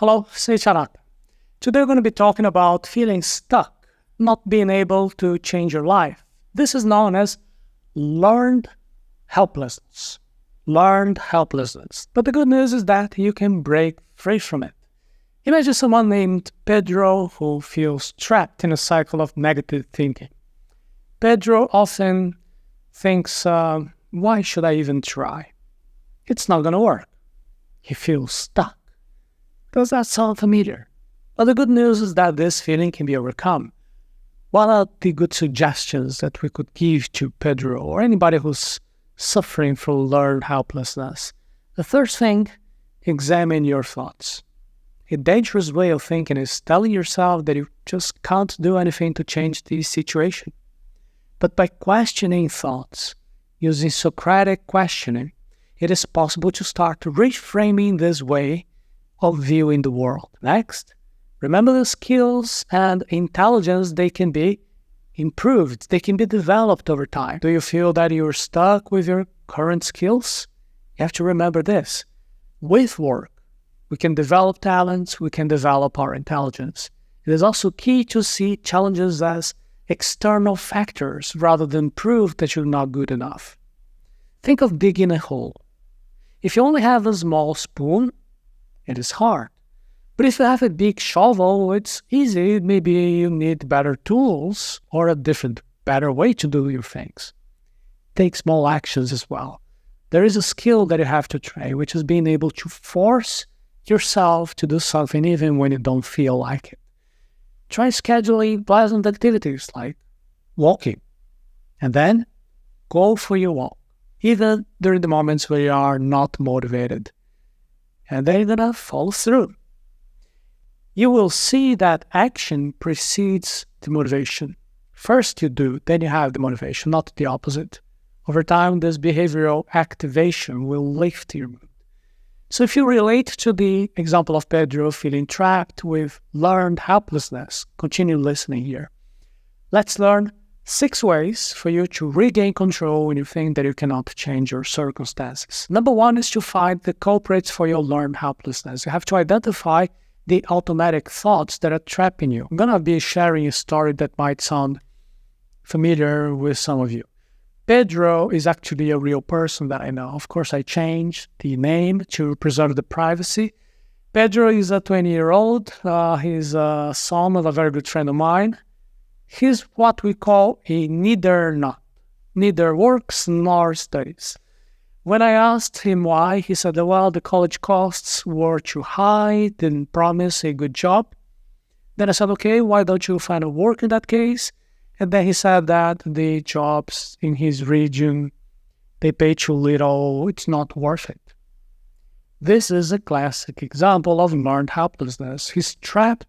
Hello, Seiiti Arata. Today we're going to be talking about feeling stuck, not being able to change your life. This is known as learned helplessness. Learned helplessness. But the good news is that you can break free from it. Imagine someone named Pedro who feels trapped in a cycle of negative thinking. Pedro often thinks, why should I even try? It's not going to work. He feels stuck. Does that sound familiar? Well, the good news is that this feeling can be overcome. What are the good suggestions that we could give to Pedro or anybody who's suffering from learned helplessness? The first thing, examine your thoughts. A dangerous way of thinking is telling yourself that you just can't do anything to change the situation. But by questioning thoughts, using Socratic questioning, it is possible to start reframing this way of viewing the world. Next, remember the skills and intelligence, they can be improved. They can be developed over time. Do you feel that you're stuck with your current skills? You have to remember this. With work, we can develop talents, we can develop our intelligence. It is also key to see challenges as external factors rather than proof that you're not good enough. Think of digging a hole. If you only have a small spoon, it is hard. But if you have a big shovel, it's easy. Maybe you need better tools or a different, better way to do your things. Take small actions as well. There is a skill that you have to train, which is being able to force yourself to do something even when you don't feel like it. Try scheduling pleasant activities like walking. And then go for your walk, even during the moments where you are not motivated. And then you're going to follow through. You will see that action precedes the motivation. First you do, then you have the motivation, not the opposite. Over time, this behavioral activation will lift your mood. So if you relate to the example of Pedro feeling trapped with learned helplessness, continue listening here. Let's learn 6 ways for you to regain control when you think that you cannot change your circumstances. Number 1 is to find the culprits for your learned helplessness. You have to identify the automatic thoughts that are trapping you. I'm going to be sharing a story that might sound familiar with some of you. Pedro is actually a real person that I know. Of course, I changed the name to preserve the privacy. Pedro is a 20-year-old. He's a son of a very good friend of mine. He's what we call a neither nor. Neither works nor studies. When I asked him why, he said, well, the college costs were too high, didn't promise a good job. Then I said, okay, why don't you find a work in that case? And then he said that the jobs in his region, they pay too little, it's not worth it. This is a classic example of learned helplessness. He's trapped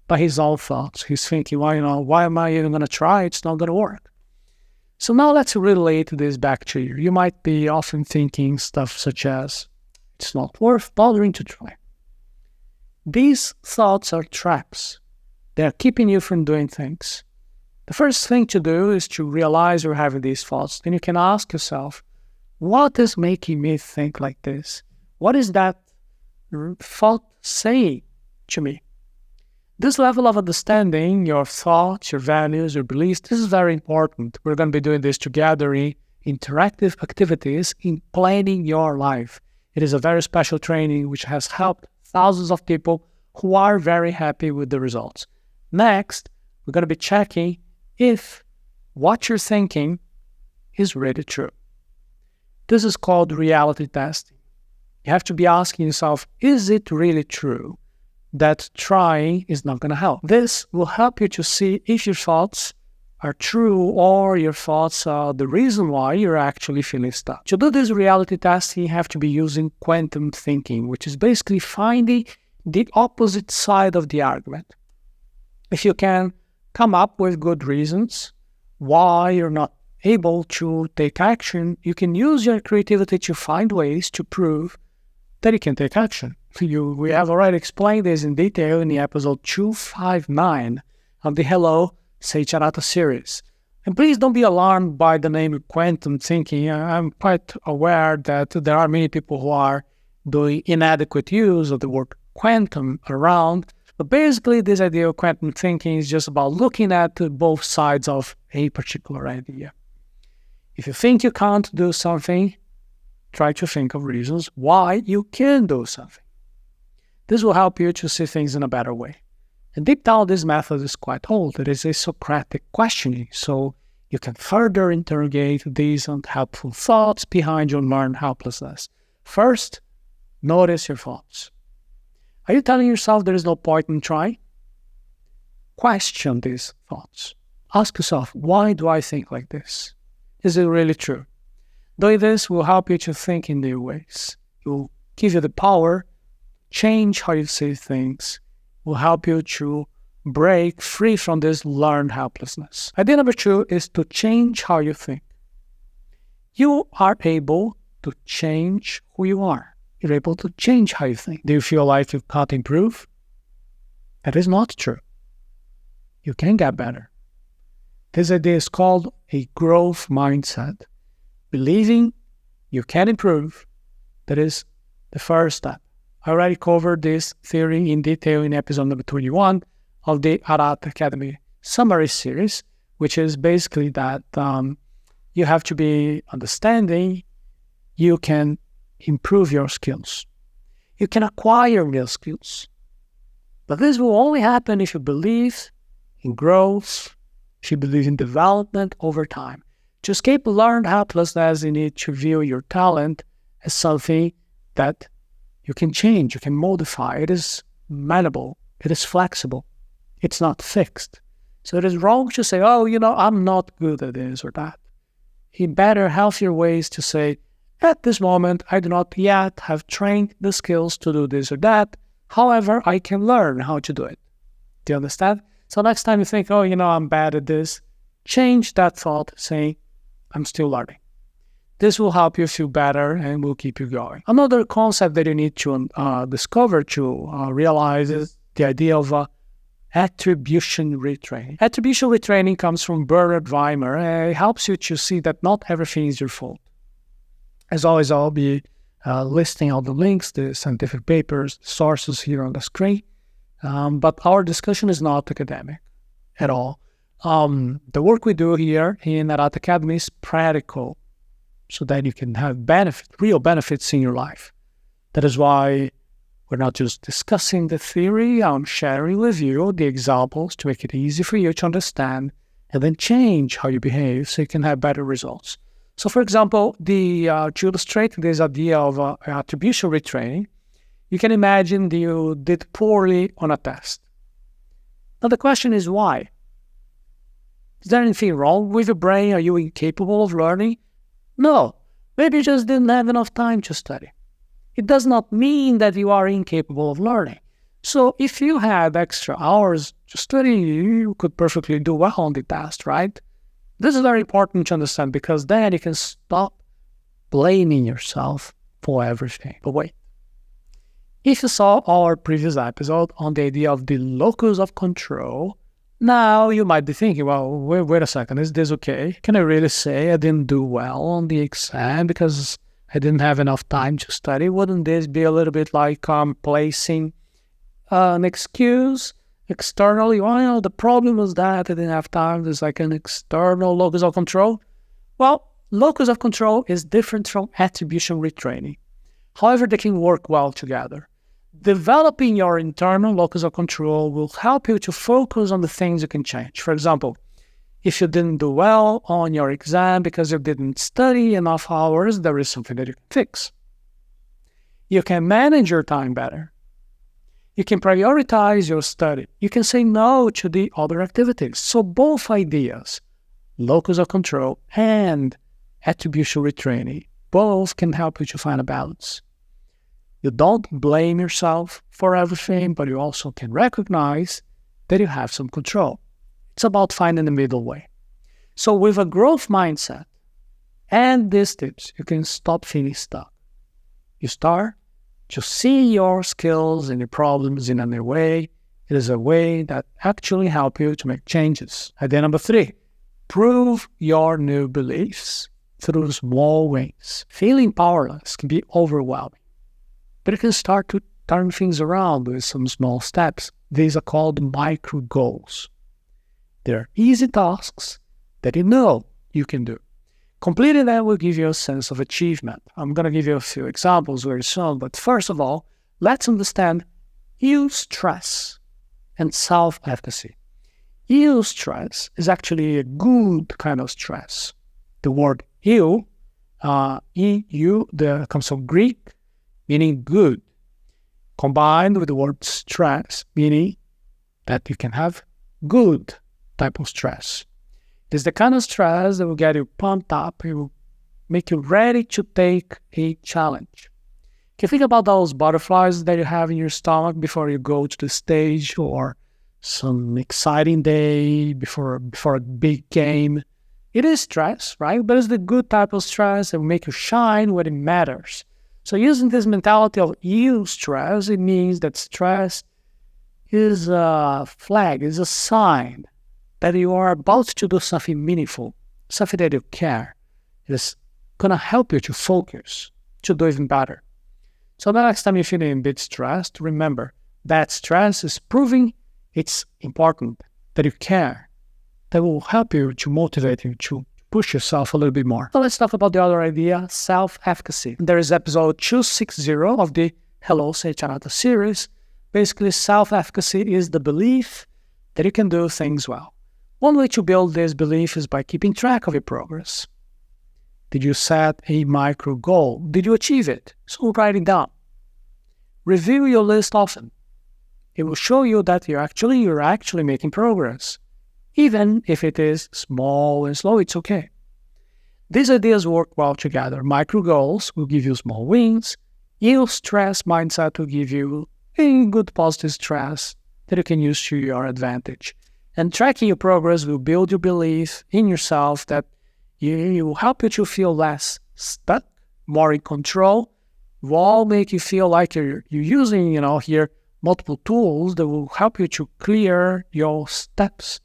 by his own thoughts. He's thinking, well, why am I even going to try? It's not going to work. So now let's relate this back to you. You might be often thinking stuff such as, it's not worth bothering to try. These thoughts are traps. They're keeping you from doing things. The first thing to do is to realize you're having these thoughts. Then you can ask yourself, what is making me think like this? What is that thought saying to me? This level of understanding, your thoughts, your values, your beliefs, this is very important. We're going to be doing this together in interactive activities in planning your life. It is a very special training which has helped thousands of people who are very happy with the results. Next, we're going to be checking if what you're thinking is really true. This is called reality testing. You have to be asking yourself, is it really true that trying is not going to help? This will help you to see if your thoughts are true or your thoughts are the reason why you're actually feeling stuck. To do this reality testing, you have to be using quantum thinking, which is basically finding the opposite side of the argument. If you can come up with good reasons why you're not able to take action, you can use your creativity to find ways to prove that you can take action. We have already explained this in detail in the episode 259 of the Hello, Seiiti Arata series. And please don't be alarmed by the name quantum thinking. I'm quite aware that there are many people who are doing inadequate use of the word quantum around. But basically, this idea of quantum thinking is just about looking at both sides of a particular idea. If you think you can't do something, try to think of reasons why you can do something. This will help you to see things in a better way. And deep down, this method is quite old. It is a Socratic questioning, so you can further interrogate these unhelpful thoughts behind your learned helplessness. First, notice your thoughts. Are you telling yourself there is no point in trying? Question these thoughts. Ask yourself, why do I think like this? Is it really true? Doing this will help you to think in new ways. It will give you the power to change how you see things. It will help you to break free from this learned helplessness. Idea number 2 is to change how you think. You are able to change who you are. You're able to change how you think. Do you feel like you can't improve? That is not true. You can get better. This idea is called a growth mindset. Believing you can improve, that is the first step. I already covered this theory in detail in episode number 21 of the Arata Academy summary series, which is basically that you have to be understanding you can improve your skills. You can acquire new skills. But this will only happen if you believe in growth, if you believe in development over time. To escape learned helplessness, you need to view your talent as something that you can change, you can modify. It is malleable, it is flexible, it's not fixed. So it is wrong to say, I'm not good at this or that. In better, healthier ways to say, at this moment, I do not yet have trained the skills to do this or that. However, I can learn how to do it. Do you understand? So next time you think, I'm bad at this, change that thought, saying, I'm still learning. This will help you feel better and will keep you going. Another concept that you need to discover to realize is the idea of attribution retraining. Attribution retraining comes from Bernard Weimer. It helps you to see that not everything is your fault. As always, I'll be listing all the links, the scientific papers, sources here on the screen. But our discussion is not academic at all. The work we do here in Arata Academy is practical so that you can have real benefits in your life. That is why we're not just discussing the theory, I'm sharing with you the examples to make it easy for you to understand and then change how you behave so you can have better results. So, for example, to illustrate this idea of attribution retraining, you can imagine that you did poorly on a test. Now, the question is why? Is there anything wrong with your brain? Are you incapable of learning? No, maybe you just didn't have enough time to study. It does not mean that you are incapable of learning. So, if you had extra hours to study, you could perfectly do well on the test, right? This is very important to understand because then you can stop blaming yourself for everything. But wait, if you saw our previous episode on the idea of the locus of control, now you might be thinking, well, wait a second, is this okay? Can I really say I didn't do well on the exam because I didn't have enough time to study? Wouldn't this be a little bit like placing an excuse externally? Well, the problem was that I didn't have time. There's like an external locus of control. Well, locus of control is different from attribution retraining. However, they can work well together. Developing your internal locus of control will help you to focus on the things you can change. For example, if you didn't do well on your exam because you didn't study enough hours, there is something that you can fix. You can manage your time better. You can prioritize your study. You can say no to the other activities. So both ideas, locus of control and attribution retraining, both can help you to find a balance. You don't blame yourself for everything, but you also can recognize that you have some control. It's about finding the middle way. So with a growth mindset and these tips, you can stop feeling stuck. You start to see your skills and your problems in a new way. It is a way that actually helps you to make changes. Idea number 3, prove your new beliefs through small ways. Feeling powerless can be overwhelming, but you can start to turn things around with some small steps. These are called micro goals. They're easy tasks that you know you can do. Completing them will give you a sense of achievement. I'm going to give you a few examples very soon, but first of all, let's understand eustress and self-efficacy. Eustress is actually a good kind of stress. The word eu, EU, comes from Greek, meaning good, combined with the word stress, meaning that you can have good type of stress. It's the kind of stress that will get you pumped up, it will make you ready to take a challenge. Can you think about those butterflies that you have in your stomach before you go to the stage, or some exciting day before a big game? It is stress, right? But it's the good type of stress that will make you shine when it matters. So using this mentality of eustress, it means that stress is a flag, is a sign that you are about to do something meaningful, something that you care. It's going to help you to focus, to do even better. So the next time you're feeling a bit stressed, remember that stress is proving it's important, that you care, that will help you to motivate you to push yourself a little bit more. So let's talk about the other idea, self-efficacy. There is episode 260 of the Hello, Seiiti Arata series. Basically, self-efficacy is the belief that you can do things well. One way to build this belief is by keeping track of your progress. Did you set a micro goal? Did you achieve it? So write it down. Review your list often. It will show you that you're actually making progress. Even if it is small and slow, it's okay. These ideas work well together. Micro goals will give you small wins. Eustress mindset will give you a good positive stress that you can use to your advantage. And tracking your progress will build your belief in yourself that it will help you to feel less stuck, more in control. It will all make you feel like you're using, here, multiple tools that will help you to clear your steps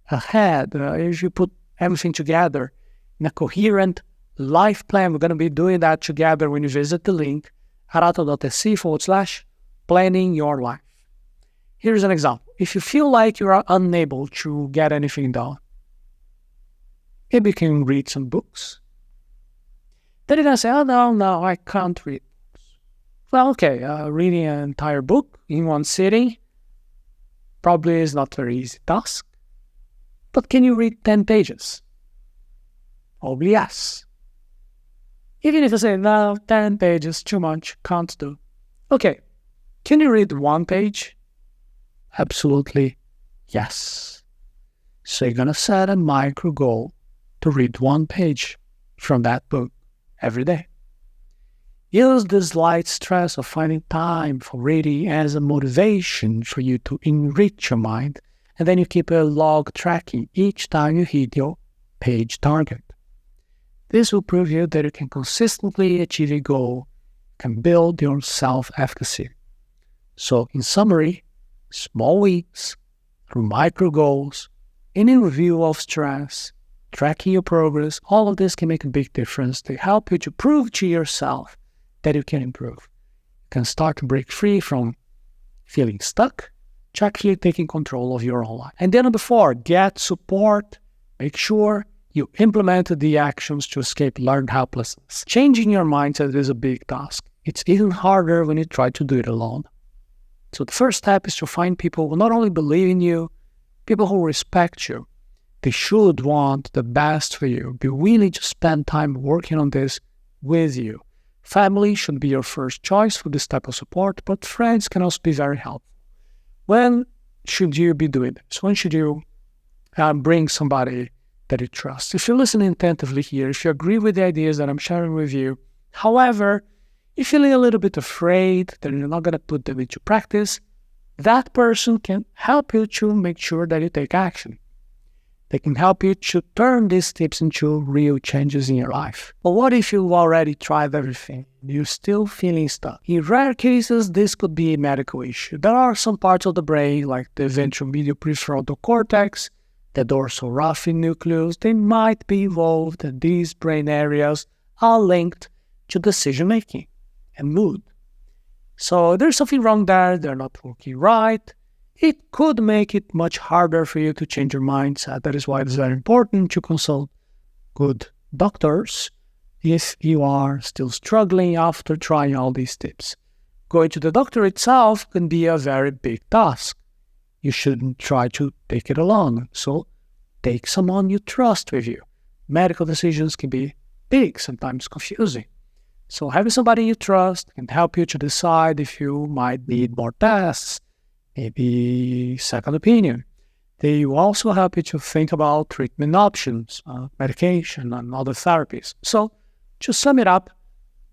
ahead. If you put everything together in a coherent life plan, we're going to be doing that together when you visit the link, arata.se/planning your life. Here's an example. If you feel like you are unable to get anything done, maybe you can read some books. Then you're going to say, oh, no, I can't read books. Well, okay, reading an entire book in one sitting probably is not a very easy task. But can you read 10 pages? Probably yes. Even if you say, no, 10 pages, too much, can't do. Okay, can you read 1 page? Absolutely yes. So you're going to set a micro goal to read 1 page from that book every day. Use this light stress of finding time for reading as a motivation for you to enrich your mind, and then you keep a log tracking each time you hit your page target. This will prove you that you can consistently achieve a goal, can build your self-efficacy. So in summary, small wins through micro goals, any review of stress, tracking your progress, all of this can make a big difference. They help you to prove to yourself that you can improve. You can start to break free from feeling stuck, to actually taking control of your own life. And then number 4, get support. Make sure you implement the actions to escape learned helplessness. Changing your mindset is a big task. It's even harder when you try to do it alone. So the first step is to find people who not only believe in you, people who respect you. They should want the best for you, be willing to spend time working on this with you. Family should be your first choice for this type of support, but friends can also be very helpful. When should you be doing this? When should you bring somebody that you trust? If you listen attentively here, if you agree with the ideas that I'm sharing with you, however, you're feeling a little bit afraid that you're not going to put them into practice, that person can help you to make sure that you take action. They can help you to turn these tips into real changes in your life. But what if you've already tried everything? You're still feeling stuck. In rare cases, this could be a medical issue. There are some parts of the brain, like the ventromedial prefrontal cortex, the dorsal raphe nucleus, they might be involved, and these brain areas are linked to decision-making and mood. So there's something wrong there. They're not working right. It could make it much harder for you to change your mindset. That is why it's very important to consult good doctors if you are still struggling after trying all these tips. Going to the doctor itself can be a very big task. You shouldn't try to take it alone. So take someone you trust with you. Medical decisions can be big, sometimes confusing. So having somebody you trust can help you to decide if you might need more tests, maybe second opinion. They will also help you to think about treatment options, medication, and other therapies. So to sum it up,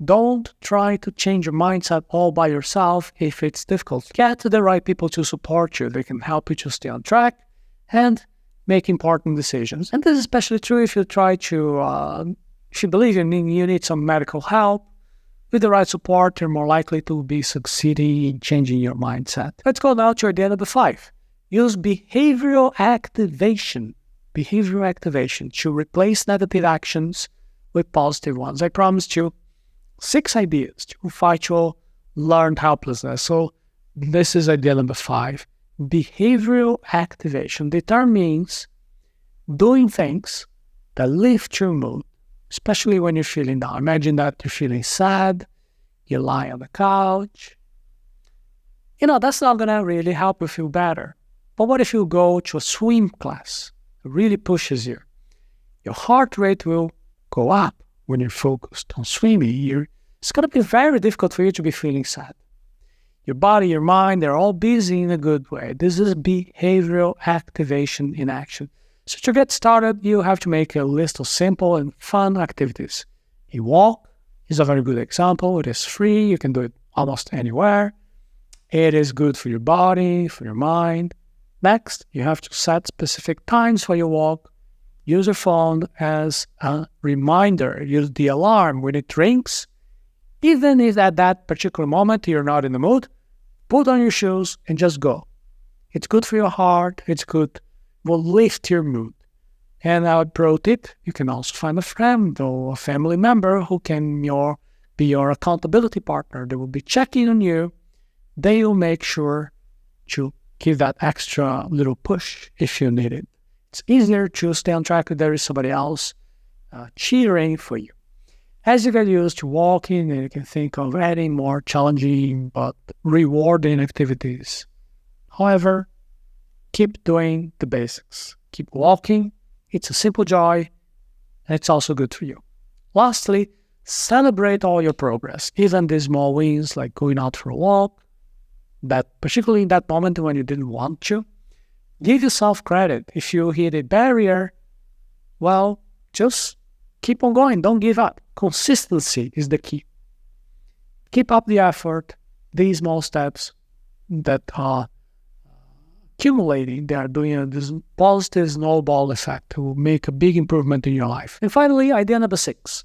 don't try to change your mindset all by yourself if it's difficult. Get the right people to support you. They can help you to stay on track and make important decisions. And this is especially true if you try to, if you believe you need some medical help. With the right support, you're more likely to be succeeding in changing your mindset. Let's go now to idea number 5. Use behavioral activation. Behavioral activation to replace negative actions with positive ones. I promised you 6 ideas to fight your learned helplessness. So this is idea number 5. Behavioral activation. The term means doing things that lift your mood, especially when you're feeling down. Imagine that you're feeling sad, you lie on the couch. That's not going to really help you feel better. But what if you go to a swim class? It really pushes you. Your heart rate will go up when you're focused on swimming. It's going to be very difficult for you to be feeling sad. Your body, your mind, they're all busy in a good way. This is behavioral activation in action. So to get started, you have to make a list of simple and fun activities. A walk is a very good example. It is free. You can do it almost anywhere. It is good for your body, for your mind. Next, you have to set specific times for your walk. Use your phone as a reminder. Use the alarm when it rings. Even if at that particular moment you're not in the mood, put on your shoes and just go. It's good for your heart. It's good. Will lift your mood. And our pro tip, you can also find a friend or a family member who can be your accountability partner. They will be checking on you. They will make sure to give that extra little push if you need it. It's easier to stay on track if there is somebody else cheering for you. As you get used to walking, and you can think of adding more challenging but rewarding activities. However, keep doing the basics. Keep walking. It's a simple joy, and it's also good for you. Lastly, celebrate all your progress, even the small wins like going out for a walk, particularly in that moment when you didn't want to. Give yourself credit. If you hit a barrier, well, just keep on going. Don't give up. Consistency is the key. Keep up the effort. These small steps that are accumulating, they are doing this positive snowball effect to will make a big improvement in your life. And finally, idea number 6.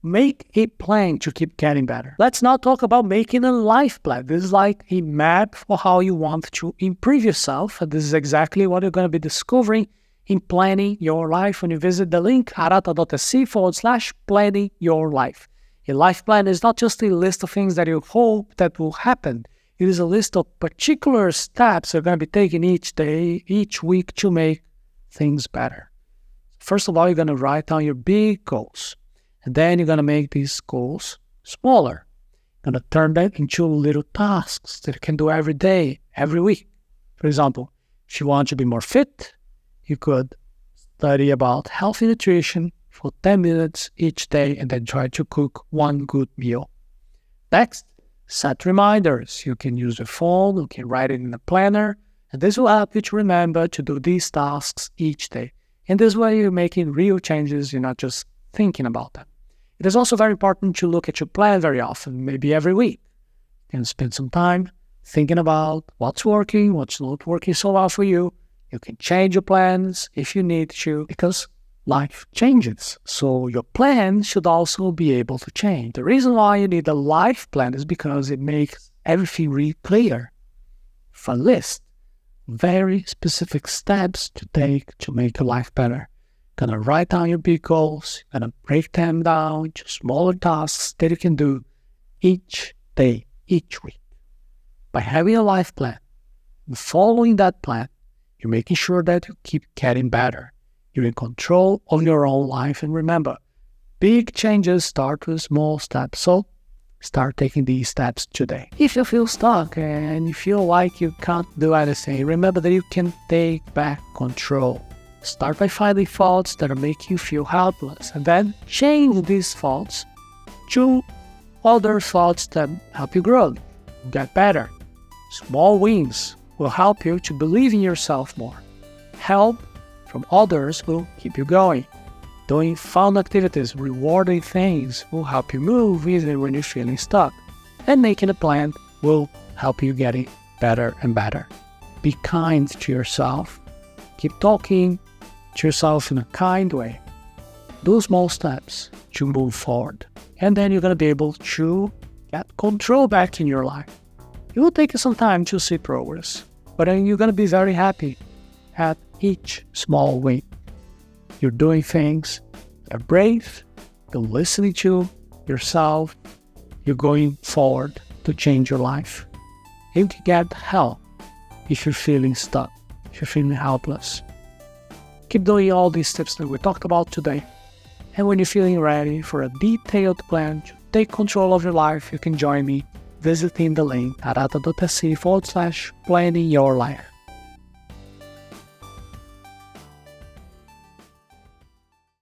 Make a plan to keep getting better. Let's now talk about making a life plan. This is like a map for how you want to improve yourself. And this is exactly what you're going to be discovering in planning your life when you visit the link arata.se/planning your life. A life plan is not just a list of things that you hope that will happen. It is a list of particular steps you're going to be taking each day, each week to make things better. First of all, you're going to write down your big goals. And then you're going to make these goals smaller. You're going to turn them into little tasks that you can do every day, every week. For example, if you want to be more fit, you could study about healthy nutrition for 10 minutes each day and then try to cook one good meal. Next, set reminders. You can use your phone, you can write it in a planner, and this will help you to remember to do these tasks each day. And this way you're making real changes, you're not just thinking about them. It is also very important to look at your plan very often, maybe every week, and spend some time thinking about what's working, what's not working so well for you. You can change your plans if you need to, because life changes. So your plan should also be able to change. The reason why you need a life plan is because it makes everything really clear. A list, very specific steps to take to make your life better. Gonna write down your big goals, gonna break them down into smaller tasks that you can do each day, each week. By having a life plan and following that plan, you're making sure that you keep getting better. You're in control of your own life. And remember, big changes start with small steps. So start taking these steps today. If you feel stuck and you feel like you can't do anything, remember that you can take back control. Start by finding thoughts that make you feel helpless, and then change these thoughts to other thoughts that help you grow, get better. Small wins will help you to believe in yourself more. Help from others will keep you going. Doing fun activities, rewarding things will help you move even when you're feeling stuck. And making a plan will help you getting better and better. Be kind to yourself. Keep talking to yourself in a kind way. Do small steps to move forward. And then you're going to be able to get control back in your life. It will take you some time to see progress, but then you're going to be very happy at each small win. You're doing things that are brave, you're listening to yourself, you're going forward to change your life. You can get help if you're feeling stuck, if you're feeling helpless. Keep doing all these tips that we talked about today. And when you're feeling ready for a detailed plan to take control of your life, you can join me visiting the link arata.se/planning your life.